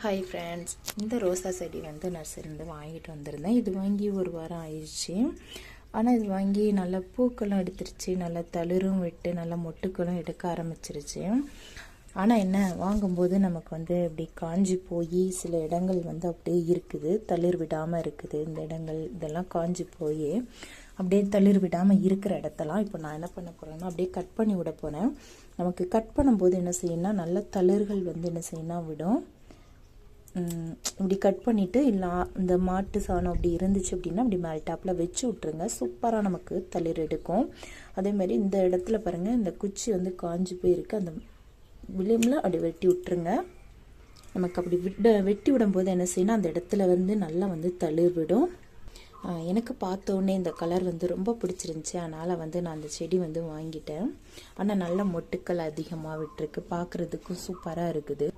Hi friends, இந்த ரோசா செடி வந்து நர்சரிலேருந்து வாங்கிட்டு வந்திருந்தேன். இது வாங்கி ஒரு வாரம் ஆயிடுச்சு. ஆனால் இது வாங்கி நல்லா பூக்களும் எடுத்துருச்சு, நல்லா தளிரும் விட்டு நல்லா மொட்டுக்களும் எடுக்க ஆரம்பிச்சிருச்சு. ஆனால் என்ன, வாங்கும்போது நமக்கு வந்து இப்படி காஞ்சி போய் சில இடங்கள் வந்து அப்படியே இருக்குது, தளிர் விடாமல் இருக்குது. இந்த இடங்கள் இதெல்லாம் காஞ்சி போய் அப்படியே தளிர் விடாமல் இருக்கிற இடத்தெல்லாம் இப்போ நான் என்ன பண்ண போகிறேன்னா அப்படியே கட் பண்ணி விட போகிறேன். நமக்கு கட் பண்ணும்போது என்ன செய்யணும்னா நல்ல தளிர்கள் வந்து என்ன செய்யணும்னா விடும். இப்படி கட் பண்ணிவிட்டு இல்லை இந்த மாட்டு சாணம் அப்படி இருந்துச்சு அப்படின்னா அப்படி மேல் டாப்பில் வச்சு விட்ருங்க. சூப்பராக நமக்கு தளிர் எடுக்கும். அதேமாதிரி இந்த இடத்துல பாருங்கள், இந்த குச்சி வந்து காஞ்சி போயிருக்கு, அந்த விளிம்பில் அப்படி வெட்டி விட்டுருங்க. நமக்கு அப்படி வெட்டி விடும்போது என்ன செய்யணும், அந்த இடத்துல வந்து நல்லா வந்து தளிர் விடும். எனக்கு பார்த்தோன்னே இந்த கலர் வந்து ரொம்ப பிடிச்சிருந்துச்சி. அதனால் வந்து நான் அந்த செடி வந்து வாங்கிட்டேன். ஆனால் நல்ல மொட்டுக்கள் அதிகமாக விட்டுருக்கு, பார்க்குறதுக்கும் சூப்பராக இருக்குது.